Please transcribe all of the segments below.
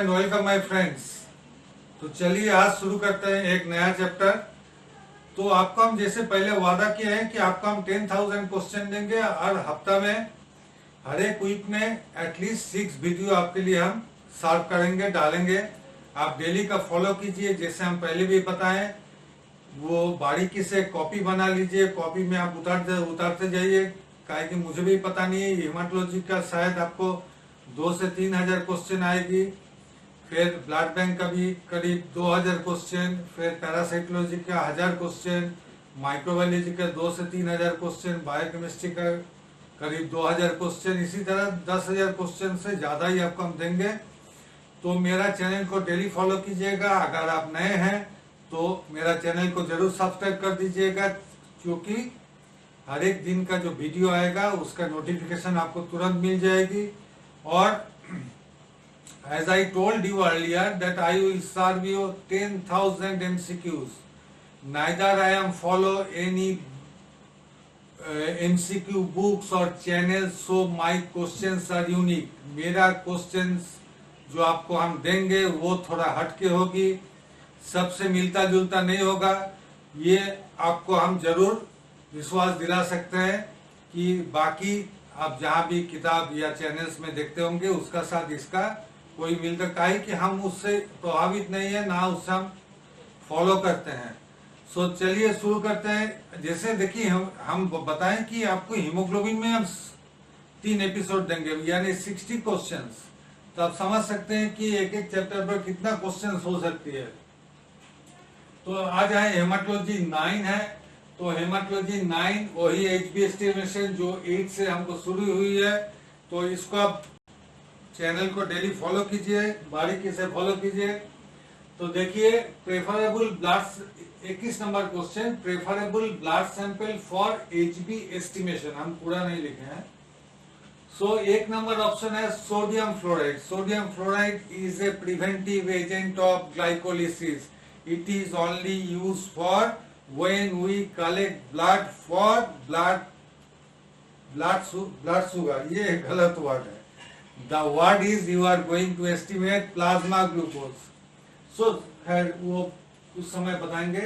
And welcome my friends. तो चलिए आज शुरू करते हैं एक नया चैप्टर। तो आपको हम जैसे पहले वादा किया है कि आपको हम 10,000 क्वेश्चन देंगे और हफ्ता में हर एक वीक में एटलीस्ट 6 वीडियो आपके लिए हम सर्व करेंगे, डालेंगे। आप डेली का फॉलो कीजिए। जैसे हम पहले भी बताएं, वो बारीकी से कॉपी बना लीजिए। कॉपी में आप उतारते जाइए, काहे कि मुझे भी पता नहीं है। हेमाटोलॉजी का शायद आपको 2 से 3 हजार क्वेश्चन आएगी, फिर ब्लड बैंक का भी करीब 2000 क्वेश्चन, फिर पैरासाइकोलॉजी का 1000 क्वेश्चन, माइक्रोबायोलॉजी का 2 से 3 हजार क्वेश्चन, बायोकेमिस्ट्री का करीब 2000 क्वेश्चन। इसी तरह 10,000 क्वेश्चन से ज्यादा ही आपको हम देंगे। तो मेरा चैनल को डेली फॉलो कीजिएगा। अगर आप नए हैं तो मेरा चैनल को जरूर सब्सक्राइब कर दीजिएगा, क्योंकि हर एक दिन का जो वीडियो आएगा उसका नोटिफिकेशन आपको तुरंत मिल जाएगी। और as I told you earlier that I will serve you 10,000 MCQs. Neither I am follow any MCQ books or channels, so my questions are unique. मेरा questions जो आपको हम देंगे वो थोड़ा हटके होगी, सबसे मिलता जुलता नहीं होगा। ये आपको हम जरूर विश्वास दिला सकते हैं कि बाकी आप जहाँ भी किताब या चैनल्स में देखते होंगे उसका साथ इसका कोई मिलता का है कि हम उससे प्रभावित नहीं है, ना उससे हम फॉलो करते हैं। सो चलिए शुरू करते हैं। जैसे देखिए हम बताएं कि आपको हीमोग्लोबिन में हम 3 एपिसोड देंगे, यानी 60 क्वेश्चंस। तो आप समझ सकते हैं कि एक एक चैप्टर पर कितना क्वेश्चंस हो सकती है। तो आज है हेमाटोलॉजी 9 है। तो हेमाटोलॉजी 9 वही एचबी एस्टिमेशन जो 8 से हमको शुरू हुई है। तो इसको आप चैनल को डेली फॉलो कीजिए, बारीकी से फॉलो कीजिए। तो देखिए, preferable blood 21 number question, preferable blood sample for Hb estimation. हम पूरा नहीं लिखे हैं। सो एक नंबर ऑप्शन है sodium fluoride. Sodium fluoride is a preventive agent of glycolysis. It is only use for when we collect blood for blood sugar. ये गलत word है। The word is you are going to estimate plasma glucose. So खैर वो उस समय बताएंगे।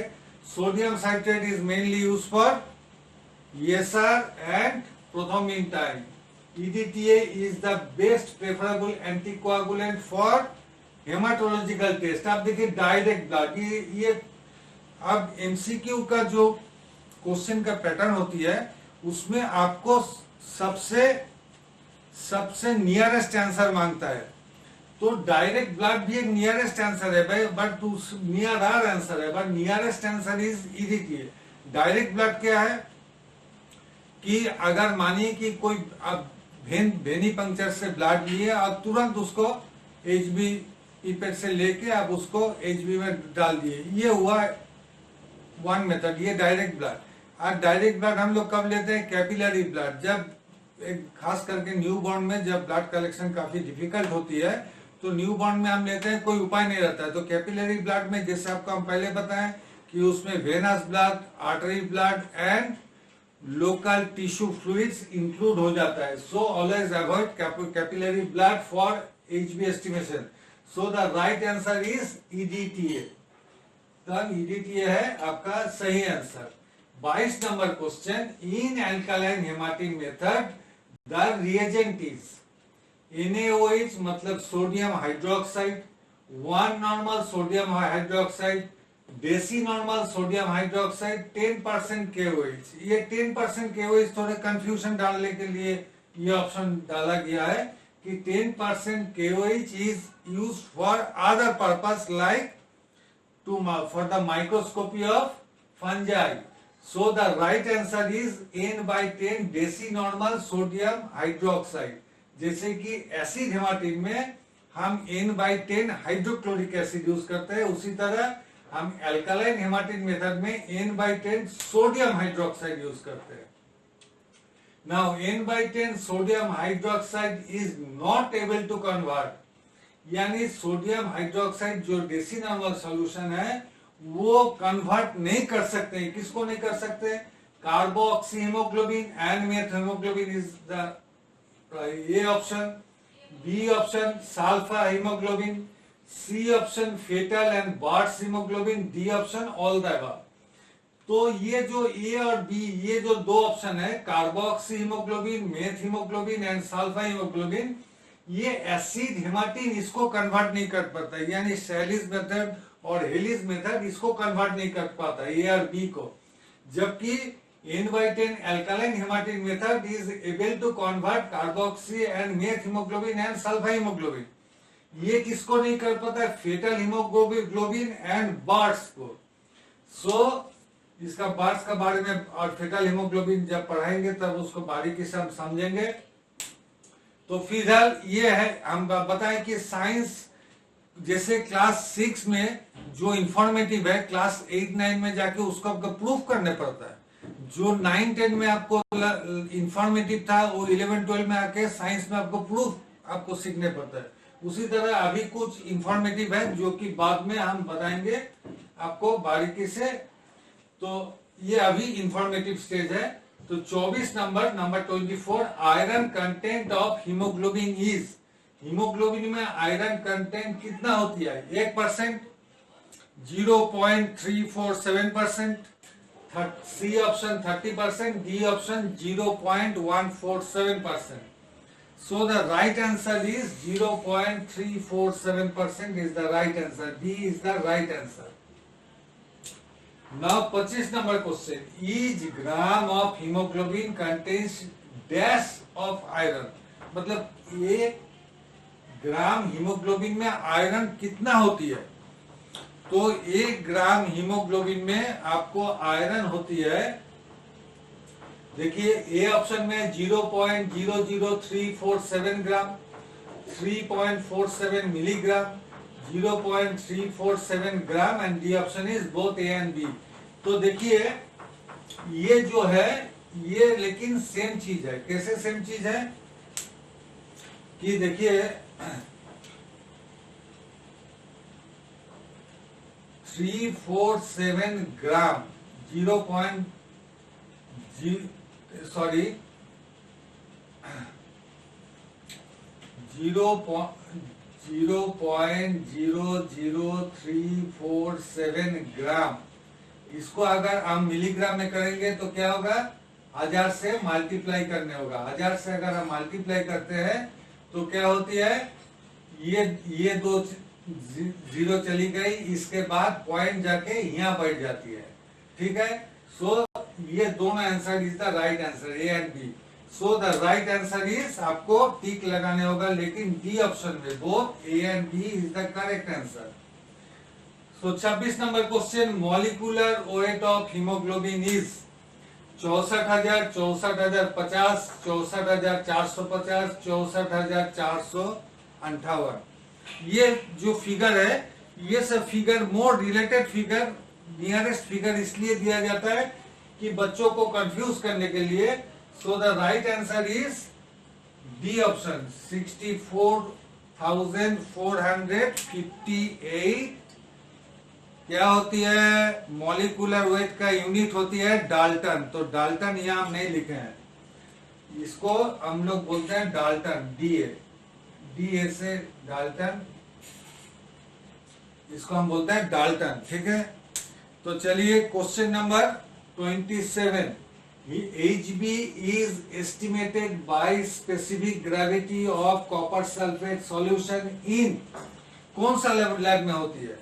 Sodium citrate is mainly used for ESR and prothrombin. EDTA is the best preferable anticoagulant for hematological test. आप देखिए डायरेक्ट ब्लड, ये अब MCQ का जो क्वेश्चन का पैटर्न होती है उसमें आपको सबसे नियरेस्ट आंसर मांगता है। तो डायरेक्ट ब्लड भी एक नियरेस्ट आंसर है भाई, बट नियर आंसर है, but nearest answer is EDTA। Direct blood क्या है कि अगर मानिए कि कोई अब वेनी पंक्चर से ब्लड लिए और तुरंत उसको एचबी पिपेट से लेके आप उसको एचबी में डाल दिए, ये हुआ वन मेथड, ये डायरेक्ट ब्लड। और डायरेक्ट ब्लड हम लोग कब लेते हैं? Capillary blood. जब एक खास करके न्यू बॉर्न में जब ब्लड कलेक्शन काफी डिफिकल्ट होती है तो न्यू बॉर्न में हम लेते हैं, कोई उपाय नहीं रहता है। तो कैपिलरी ब्लड में जैसे आपको हम पहले बताएं कि उसमें venous blood, artery blood and local tissue fluids include हो जाता है। So always avoid capillary blood for Hb estimation. So the right answer is EDTA। तब EDTA है आपका सही answer. 22 number question, in alkaline haematin method the reagent is NaOH मतलब sodium hydroxide, 1 normal sodium hydroxide, deci normal sodium hydroxide, 10% KOH। ये 10% KOH थोड़े confusion डालने के लिए ये ऑप्शन डाला गया है कि 10% KOH is used for other purpose like for the microscopy of fungi. So the right answer is N/10 deci normal sodium hydroxide. जैसे कि एसिड हेमाटिन में हम N/10 हाइड्रोक्लोरिक एसिड यूज करते हैं, उसी तरह हम एल्कालाइन हेमाटिन मेथड में N/10 सोडियम हाइड्रोक्साइड यूज करते हैं। Now N/10 sodium hydroxide is not able to convert, यानी सोडियम हाइड्रोक्साइड जो डेसी नॉर्मल सॉल्यूशन है वो कन्वर्ट नहीं कर सकते। किसको नहीं कर सकते? Carboxy haemoglobin and meth haemoglobin is the A option. B option sulpha haemoglobin, C option fetal and Bart's haemoglobin, D option all the above. तो ये जो ए और बी, ये जो दो ऑप्शन है, carboxy haemoglobin, meth haemoglobin and sulpha haemoglobin, ये acid haematin इसको कन्वर्ट नहीं कर पाता, यानी शैलिस मेथड और हेलिस मेथड इसको कन्वर्ट नहीं कर पाता ए और बी को, जबकि N/10 alkaline hematine method is able to convert carboxy and meth hemoglobin and sulfa hemoglobin। ये किसको नहीं कर पाता? फेटल हीमोग्लोबिन एंड बार्ट्स को। इसका बार्ट्स का बारे में और फेटल हीमोग्लोबिन जब पढ़ाएंगे तब उसको बारीकी से हम समझेंगे। तो फिलहाल ये है, हम बताएं कि साइंस जैसे क्लास 6 में जो इंफॉर्मेटिव है, क्लास 8-9 में जाके उसको आपको प्रूफ करने पड़ता है। जो 9-10 में आपको इंफॉर्मेटिव था, वो 11-12 में आके साइंस में आपको प्रूफ आपको सीखने पड़ता है। उसी तरह अभी कुछ इंफॉर्मेटिव है जो कि बाद में हम बताएंगे आपको बारीकी से। तो ये अभी इंफॉर्मेटिव स्टेज है। तो 24 number 24, iron content of haemoglobin is. Haemoglobin में आयरन कंटेंट कितना होती है? 1%, 0.347%, C option 30%, D option 0.147%। So the right answer is 0.347% is the right answer. D is the right answer. Now 25 number question. Each gram of hemoglobin contains dash of iron. मतलब 1 ग्राम haemoglobin में iron कितना होती है? तो 1 ग्राम haemoglobin में आपको iron होती है, देखिए ए ऑप्शन में 0.00347 gram, 3.47 milligram, 0.347 gram and D option is both A and B. तो देखिए ये जो है ये लेकिन सेम चीज है। कैसे सेम चीज है कि देखिए 347 ग्राम 0.00347 ग्राम, इसको अगर हम मिलीग्राम में करेंगे तो क्या होगा? 1000 से मल्टीप्लाई करने होगा। 1000 से अगर हम मल्टीप्लाई करते हैं तो क्या होती है? ये दो जीरो चली गई, इसके बाद पॉइंट जाके यहाँ बैठ जाती है। ठीक है। सो ये दोनों answer is the right answer, A and B. So the right answer is, आपको टिक लगाने होगा, लेकिन डी ऑप्शन में both A and B is the correct answer. So 26 number question, molecular weight of haemoglobin is 64,000, 64,050, 64,450, 64,458। ये जो figure है, ये सब figure more related figure, nearest figure इसलिए दिया जाता है कि बच्चों को कंफ्यूज करने के लिए। सो the right answer is D option 64,458। क्या होती है? मॉलिक्यूलर वेट का यूनिट होती है डाल्टन। तो डाल्टन यहाँ हम नहीं लिखे हैं, इसको हम लोग बोलते हैं डाल्टन, डीए से डाल्टन, इसको हम बोलते हैं डाल्टन। ठीक है। तो चलिए question number 27, Hb is estimated by specific gravity of copper sulfate solution in, कौन सा लैब में होती है?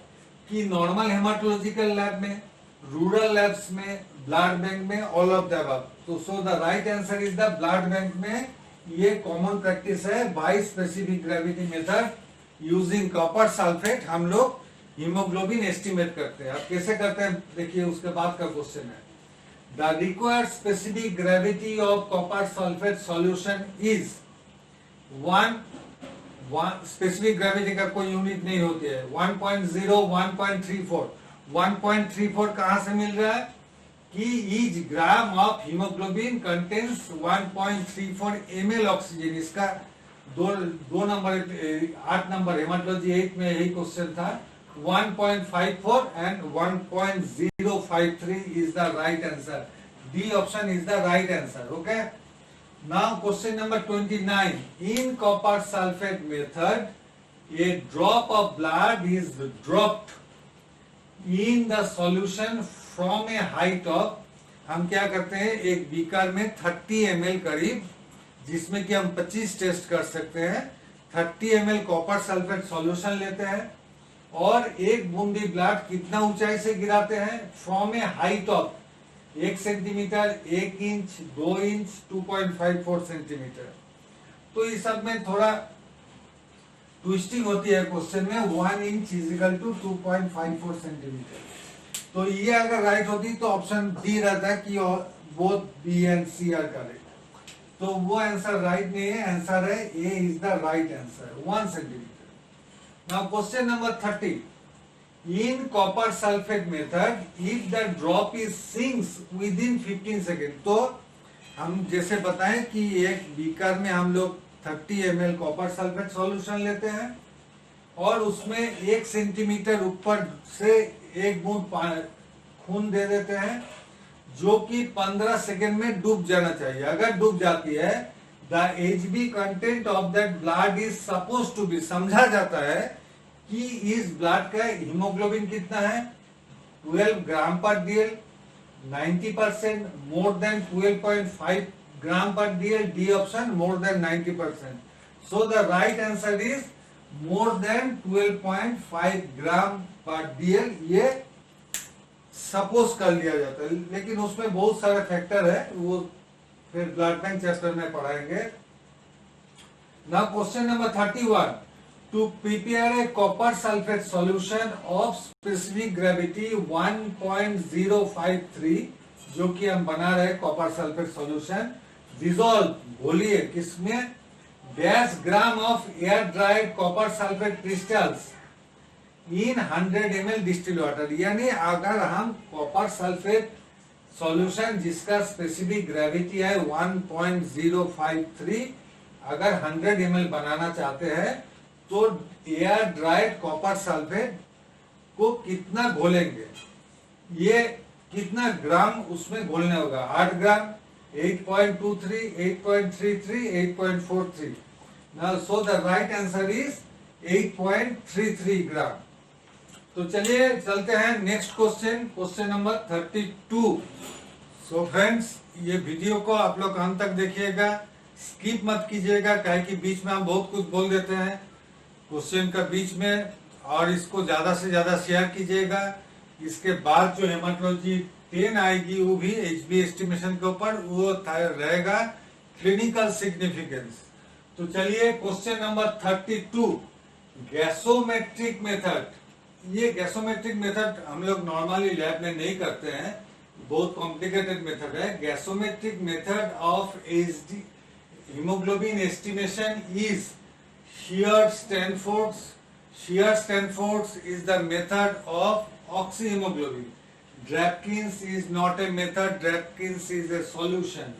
कि नॉर्मल हेमाटोलॉजिकल लैब में, रूरल लैब्स में, ब्लड बैंक में, ऑल ऑफ द अबव। तो सो the right answer is the blood bank में। ये कॉमन प्रैक्टिस है, by specific gravity method using copper sulphate हम लोग हीमोग्लोबिन एस्टिमेट करते हैं। अब कैसे करते हैं देखिए, उसके बाद का क्वेश्चन है, the required specific gravity of copper sulphate solution is 1, specific gravity का कोई यूनिट नहीं होती है, 1.0, 1.34। 1.34 कहां से मिल रहा है? कि each gram of haemoglobin contains 1.34 ml oxygen. इसका दो नंबर 8 नंबर हेमाटोलॉजी 8 में यही क्वेश्चन था। 1.54 and 1.053 is the right answer. D option is the right answer. Okay. Now question number 29. In copper sulfate method, a drop of blood is dropped in the solution from a height of, हम क्या करते हैं, एक beaker में 30 ml करीब, जिसमें कि हम 25 टेस्ट कर सकते हैं, 30 ml कॉपर सल्फेट सॉल्यूशन लेते हैं और एक बूंदी ब्लड कितना ऊंचाई से गिराते हैं, from A height of 1 centimetre, 1 inch, 2 inch, 2.54 centimetre. तो इस सब में थोड़ा ट्विस्टिंग होती है क्वेश्चन में, 1 inch is equal to 2.54 centimetre. तो ये अगर राइट होती तो ऑप्शन डी रहता कि both B and C are correct. तो वो आंसर राइट नहीं है, आंसर है A is the right answer, 1 centimetre. Now question number 30, in copper sulphate method if the drop is sinks with in 15 second. तो हम जैसे बताएं कि एक बीकर में हम लोग 30 ml कॉपर सल्फेट सॉल्यूशन लेते हैं और उसमें 1 सेंटीमीटर ऊपर से एक बूंद खून दे देते हैं, जो कि 15 सेकेंड में डूब जाना चाहिए। अगर डूब जाती है, the Hb content of that blood is suppose to be, समझा जाता है कि इस ब्लड का हीमोग्लोबिन कितना है, 12 ग्राम पर DL, 90%, more than 12.5 gram per dl, D option, more than 90%. So the right answer is more than 12.5 gram per dl। ये सपोज कर लिया जाता है, लेकिन उसमें बहुत सारे फैक्टर है, वो फिर ब्लड बैंक चैप्टर में पढ़ाएंगे। Now question number 31, to prepare a copper sulphate solution of specific gravity 1.053, जो कि हम बना रहे कॉपर सल्फेट सॉल्यूशन, डिजोल्व घोलिए किसमें, dash gram of air dried copper sulphate crystals in 100 ml distil water. यानी अगर हम कॉपर सल्फेट सॉल्यूशन जिसका स्पेसिफिक ग्रेविटी है 1.053, अगर 100 ml बनाना चाहते हैं तो एयर ड्राइड कॉपर सल्फेट को कितना घोलेंगे, ये कितना ग्राम उसमें घोलने होगा, 8 ग्राम, 8.23, 8.33, 8.43। Now, so the right answer is 8.33 ग्राम। तो चलिए चलते हैं next question, question number 32। So friends, ये वीडियो को आप लोग अंत तक देखिएगा, स्किप मत कीजिएगा, काहे कि बीच में हम बहुत कुछ बोल देते हैं क्वेश्चन का बीच में, और इसको ज्यादा से ज्यादा शेयर कीजिएगा। इसके बाद जो हेमाटोलॉजी 10 आएगी वो भी HB एस्टिमेशन के ऊपर, वो रहेगा क्लिनिकल सिग्निफिकेंस। तो चलिए क्वेश्चन नंबर 32, गैसोमेट्रिक मेथड। ये गैसोमेट्रिक मेथड हम लोग नॉर्मली लैब में नहीं करते हैं, बहुत कॉम्प्लिकेटेड मेथड है। Gasometric method of HD hemoglobin estimation is Shear-Stanford's is the method of oxyhemoglobin. Drapkins is not a method, Drapkins is a solution.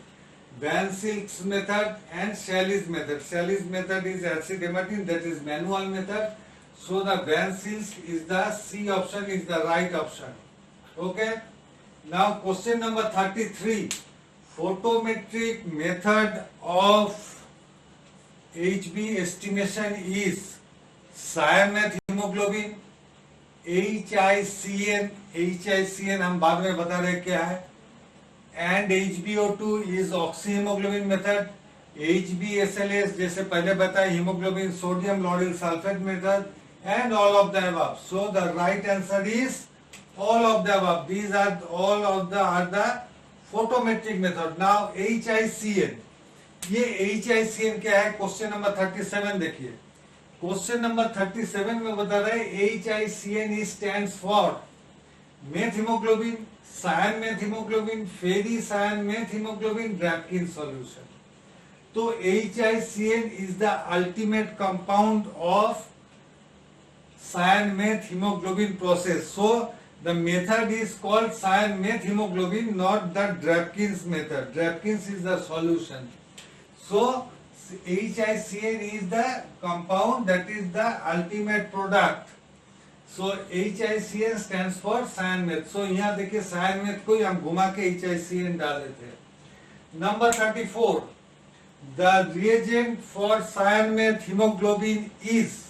Van Silk's method and Shelley's method. Shelley's method is acid hematine, that is manual method. So the Van Silk's is the C option is the right option. Okay. Now question number 33. Photometric method of HB estimation is cyanide hemoglobin, HICN हम बाद में बता रहे क्या है, and HbO2 is oxyhemoglobin method, HbSLS जैसे पहले बताया hemoglobin sodium lauryl sulfate method, and all of the above. So the right answer is all of the above. These are all of the photometric method. Now HICN, ये HICN क्या है, question number 37 देखिए। Question number 37 में बता रहे HICN stands for meth haemoglobin, cyan meth haemoglobin, ferri cyan meth haemoglobin, Drabkin solution. तो HICN is the ultimate compound of cyan meth hemoglobin process. So the method is called cyan meth hemoglobin, not the Drapkins method. Drapkins is the solution. So HICN is the compound, that is the ultimate product. So HICN stands for cyan meth. So यहाँ देखिए cyan meth को हम घुमा के HICN डाल देते हैं. Number 34. The reagent for cyan meth hemoglobin is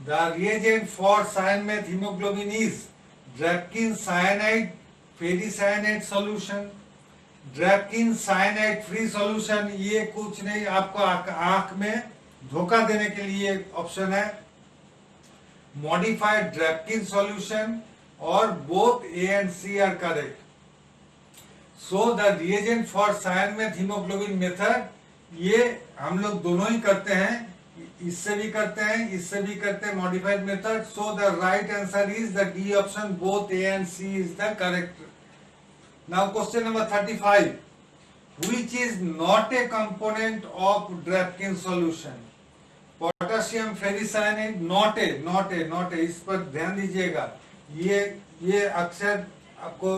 The reagent for cyan meth hemoglobin is Drapkin cyanide ferricyanide solution. Drabkin cyanide free solution, ये कुछ नहीं, आपको आंख में धोखा देने के लिए ऑप्शन है. मॉडिफाइड ड्रैपकिन सॉल्यूशन और both A and C are correct. So the reagent for cyan में हीमोग्लोबिन मेथड, ये हम लोग दोनों ही करते हैं, इससे भी करते हैं, इससे भी करते हैं modified method. So the right answer is the D option, both A and C is the correct. Now question number 35. Which is not a component of Drapkin solution? Potassium ferricyanide not a, इस पर ध्यान दीजिएगा. ये अक्सर आपको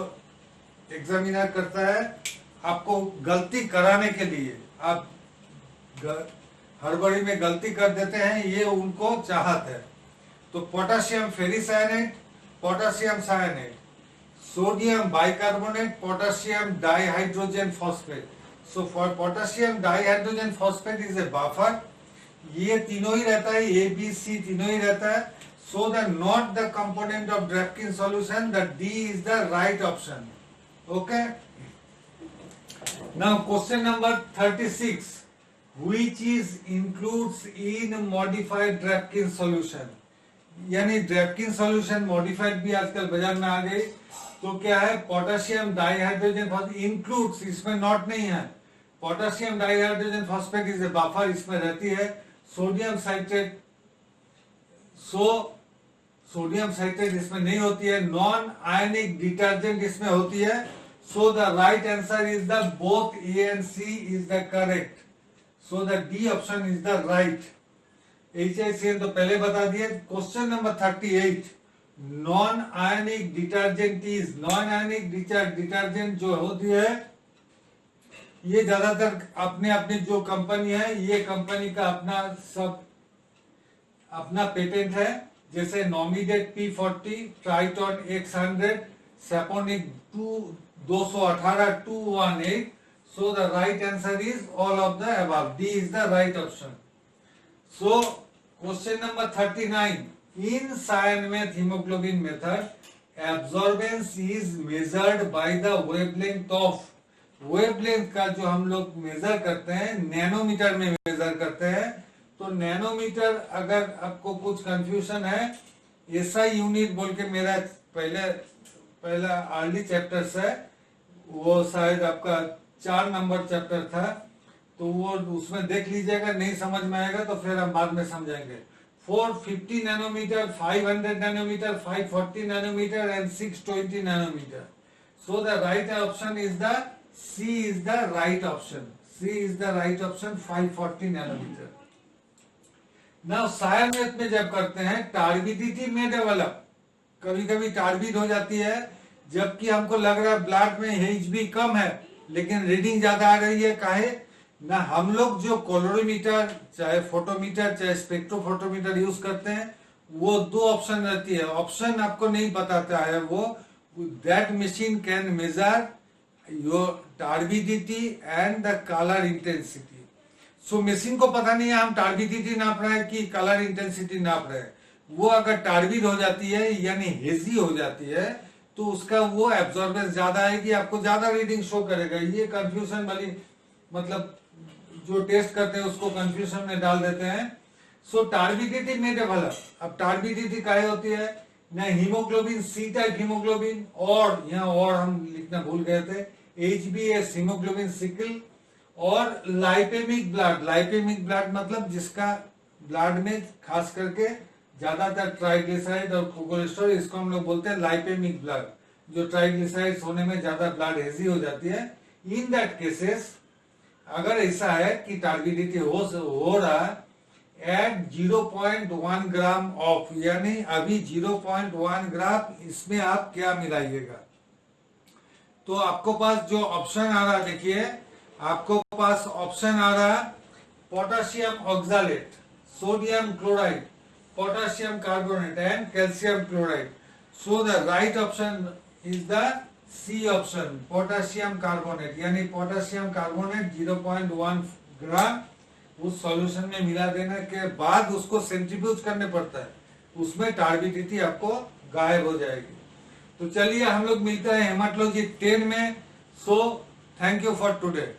examiner करता है, आपको गलती कराने के लिए. आप हड़बड़ी में गलती कर देते हैं, ये उनको चाहत है. तो potassium ferricyanate, potassium cyanate, sodium bicarbonate, potassium dihydrogen phosphate. So for potassium dihydrogen phosphate is a buffer. ये तीनों ही रहता है, A, B, C तीनों ही रहता है. So the not the component of Drapkin solution, the D is the right option. Okay. Now question number 36. Which is includes in modified Drapkin solution? यानी ड्रैपकिन solution modified भी आजकल बाजार में आ गई. तो क्या है, पोटेशियम डाइहाइड्रोजन फॉस्फेट इंक्लूड्स, इसमें नॉट नहीं है. Potassium dihydrogen phosphate is a buffer, इसमें रहती है. सोडियम साइट्रेट, सोडियम साइट्रेट इसमें नहीं होती है. नॉन आयनिक डिटर्जेंट इसमें होती है. So the right answer is the both A and C is the correct. So the D option is the right. HICN तो पहले बता दिए. Question number 38. Non ionic detergent is, non ionic detergent जो होती है, ये ज्यादातर अपने अपने जो कंपनी है, ये कंपनी का अपना पेटेंट है. जैसे नॉमिडेट P40, Triton X100, सैपोनिक 218 218. So the right answer is all of the above. D is the right option. So question number 39. In cyan meth hemoglobin method, absorbance is measured by the wavelength of, wavelength का जो हम लोग major करते हैं nanometre में major करते हैं. तो नैनोमीटर, अगर आपको कुछ कंफ्यूजन है, SI यूनिट बोल के मेरा पहला अर्ली चैप्टर्स है, वो शायद आपका 4 नंबर चैप्टर था, तो वो उसमें देख लीजिएगा. नहीं समझ में आएगा तो फिर हम बाद में समझाएंगे. 450 nanometre, 500 nanometre, 540 nanometre and 620 nanometre. So the right option is the C is the right option. C is the right option, 540 nanometre. Now cyan meth में जब करते हैं, टार्बिडिटी में डेवलप, कभी कभी टार्बिड हो जाती है, जबकि हमको लग रहा है ब्लड में HB कम है, लेकिन रीडिंग ज्यादा आ रही है. काहे ना, हम लोग जो कोलोरीमीटर, चाहे फोटोमीटर, चाहे स्पेक्ट्रोफोटोमीटर यूज करते हैं, वो 2 ऑप्शन रहती है. ऑप्शन आपको नहीं बताता है वो. That machine can measure your turbidity and the colour intensity. So machine को पता नहीं है हम टार्बिडिटी नाप रहे हैं कि कलर इंटेंसिटी नाप रहे हैं. वो अगर टार्बिड हो जाती है यानी हेजी हो जाती है, तो उसका वो एब्जॉर्बेंस ज्यादा आएगी, आपको ज्यादा रीडिंग शो करेगा. ये कंफ्यूजन वाली, मतलब जो टेस्ट करते हैं उसको कंफ्यूजन में डाल देते हैं. सो टार्बिडिटी में डेवलप. अब टार्बिडिटी काहे होती है ना, हीमोग्लोबिन सी टाइप हीमोग्लोबिन, और यहाँ और हम लिखना भूल गए थे, HbS हीमोग्लोबिन सिकल, और लाइपेमिक ब्लड. लाइपेमिक ब्लड मतलब जिसका ब्लड में खास करके ज्यादातर ट्राइग्लिसराइड और कोलेस्ट्रॉल, इसको हम लोग बोलते हैं लाइपेमिक ब्लड. जो ट्राइग्लिसराइड होने में ज्यादा ब्लड हेजी हो जाती है. इन दैट केसेस, अगर ऐसा है कि टार्बिडिटी हो रहा है एट 0.1 ग्राम ऑफ, यानी अभी 0.1 ग्राम, इसमें आप क्या मिलाइएगा. तो आपको पास जो ऑप्शन आ रहा है, देखिए आपको पास ऑप्शन आ रहा है potassium oxalate, sodium chloride, potassium carbonate and calcium chloride. So the right option is the C option, potassium carbonate. यानी पोटाशियम कार्बोनेट 0.1 ग्राम उस सॉल्यूशन में मिला देने के बाद उसको सेंट्रीफ्यूज करने पड़ता है. उसमें टार्बिडिटी आपको गायब हो जाएगी। तो चलिए हम लोग मिलते हैं हेमाटोलॉजी 10 में। So thank you for today.